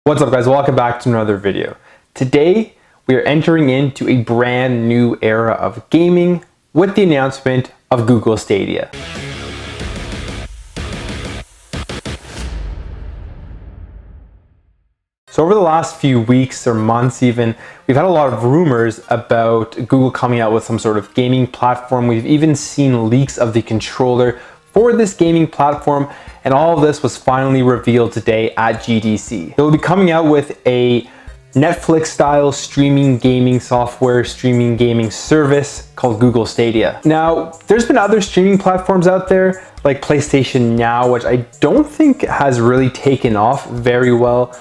What's up guys, welcome back to another video. Today we are entering into a brand new era of gaming with the announcement of Google Stadia. So over the last few weeks or months even, we've had a lot of rumors about Google coming out with some sort of gaming platform. We've even seen leaks of the controller for this gaming platform, and all of this was finally revealed today at GDC. They will be coming out with a Netflix-style streaming gaming software, streaming gaming service called Google Stadia. Now, there's been other streaming platforms out there like PlayStation Now, which I don't think has really taken off very well,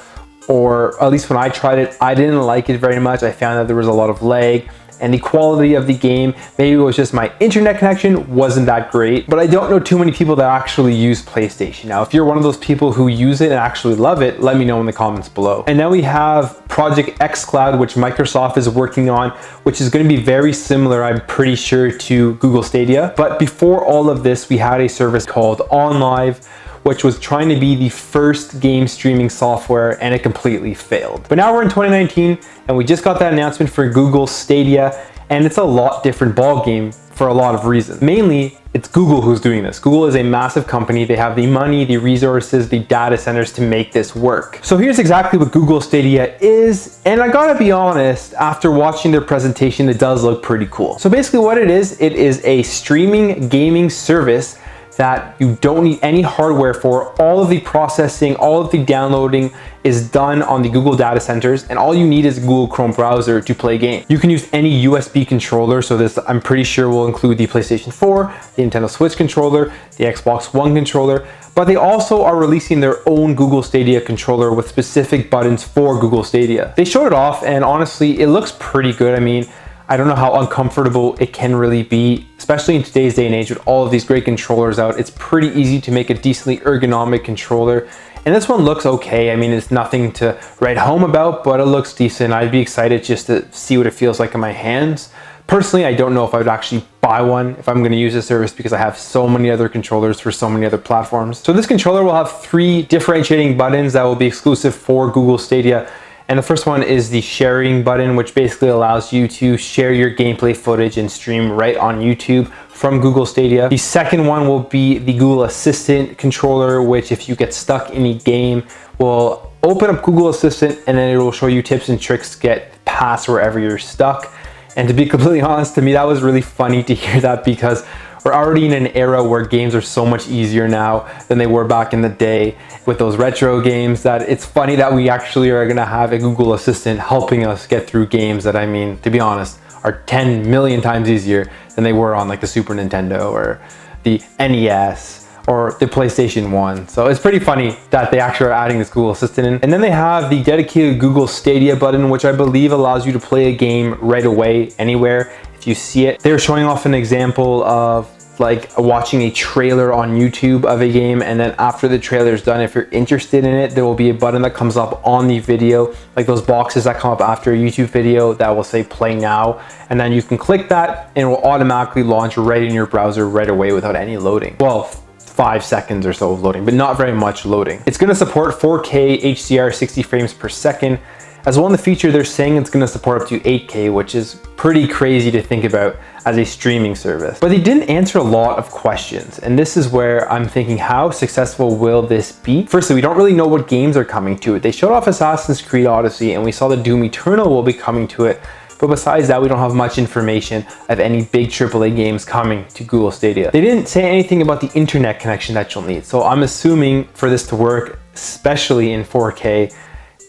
or at least when I tried it, I didn't like it very much. I found that there was a lot of lag, and the quality of the game, maybe it was just my internet connection, wasn't that great. But I don't know too many people that actually use PlayStation. Now, if you're one of those people who use it and actually love it, let me know in the comments below. And now we have Project xCloud, which Microsoft is working on, which is going to be very similar, I'm pretty sure, to Google Stadia. But before all of this, we had a service called OnLive, which was trying to be the first game streaming software, and it completely failed. But now we're in 2019 and we just got that announcement for Google Stadia, and it's a lot different ball game for a lot of reasons. Mainly, it's Google who's doing this. Google is a massive company. They have the money, the resources, the data centers to make this work. So here's exactly what Google Stadia is, and I gotta be honest, after watching their presentation, it does look pretty cool. So basically what it is a streaming gaming service that you don't need any hardware for. All of the processing, all of the downloading is done on the Google data centers, and all you need is a Google Chrome browser to play games. You can use any USB controller, so this I'm pretty sure will include the PlayStation 4, the Nintendo Switch controller, the Xbox One controller, but they also are releasing their own Google Stadia controller with specific buttons for Google Stadia. They showed it off, and honestly, it looks pretty good. I mean, I don't know how uncomfortable it can really be, especially in today's day and age with all of these great controllers out. It's pretty easy to make a decently ergonomic controller. And this one looks okay. I mean, it's nothing to write home about, but it looks decent. I'd be excited just to see what it feels like in my hands. Personally, I don't know if I would actually buy one if I'm going to use this service because I have so many other controllers for so many other platforms. So this controller will have 3 differentiating buttons that will be exclusive for Google Stadia. And the first one is the sharing button, which basically allows you to share your gameplay footage and stream right on YouTube from Google Stadia. The second one will be the Google Assistant controller, which if you get stuck in a game, will open up Google Assistant and then it will show you tips and tricks to get past wherever you're stuck. And to be completely honest, to me, that was really funny to hear that because we're already in an era where games are so much easier now than they were back in the day with those retro games, that it's funny that we actually are gonna have a Google Assistant helping us get through games that, I mean, to be honest, are 10 million times easier than they were on like the Super Nintendo or the NES or the PlayStation 1. So it's pretty funny that they actually are adding this Google Assistant in. And then they have the dedicated Google Stadia button, which I believe allows you to play a game right away, anywhere. If you see it, they're showing off an example of like watching a trailer on YouTube of a game, and then after the trailer is done, if you're interested in it, there will be a button that comes up on the video, like those boxes that come up after a YouTube video that will say play now, and then you can click that and it will automatically launch right in your browser right away without any loading. Well, 5 seconds or so of loading, but not very much loading. It's going to support 4K HDR 60 frames per second. As well, in the feature, they're saying it's going to support up to 8K, which is pretty crazy to think about as a streaming service. But they didn't answer a lot of questions, and this is where I'm thinking, how successful will this be? Firstly, we don't really know what games are coming to it. They showed off Assassin's Creed Odyssey, and we saw that Doom Eternal will be coming to it. But besides that, we don't have much information of any big AAA games coming to Google Stadia. They didn't say anything about the internet connection that you'll need. So I'm assuming for this to work, especially in 4K,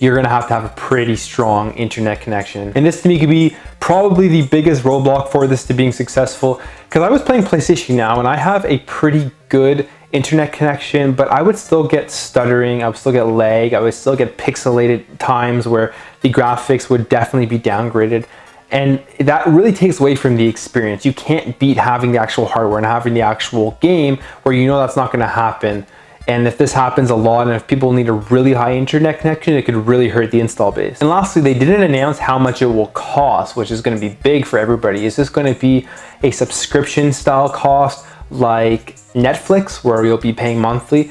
you're gonna have to have a pretty strong internet connection. And this to me could be probably the biggest roadblock for this to being successful, because I was playing PlayStation Now and I have a pretty good internet connection, but I would still get stuttering, I would still get lag, I would still get pixelated times where the graphics would definitely be downgraded. And that really takes away from the experience. You can't beat having the actual hardware and having the actual game where you know that's not gonna happen. And if this happens a lot, and if people need a really high internet connection, it could really hurt the install base. And lastly, they didn't announce how much it will cost, which is going to be big for everybody. Is this going to be a subscription style cost like Netflix, where you'll be paying monthly?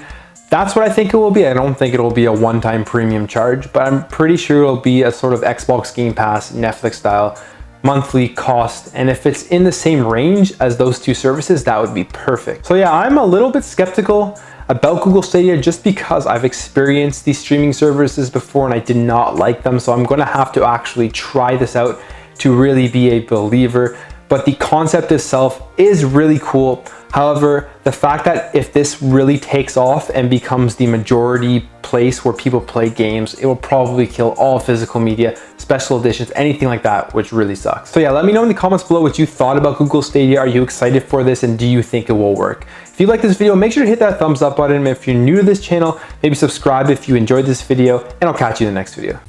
That's what I think it will be. I don't think it will be a one-time premium charge, but I'm pretty sure it'll be a sort of Xbox Game Pass, Netflix style monthly cost. And if it's in the same range as those two services, that would be perfect. So yeah, I'm a little bit skeptical about Google Stadia just because I've experienced these streaming services before and I did not like them. So I'm gonna have to actually try this out to really be a believer. But the concept itself is really cool. However, the fact that if this really takes off and becomes the majority place where people play games, it will probably kill all physical media, special editions, anything like that, which really sucks. So yeah, let me know in the comments below what you thought about Google Stadia. Are you excited for this and do you think it will work? If you like this video, make sure to hit that thumbs up button. If you're new to this channel, maybe subscribe if you enjoyed this video, and I'll catch you in the next video.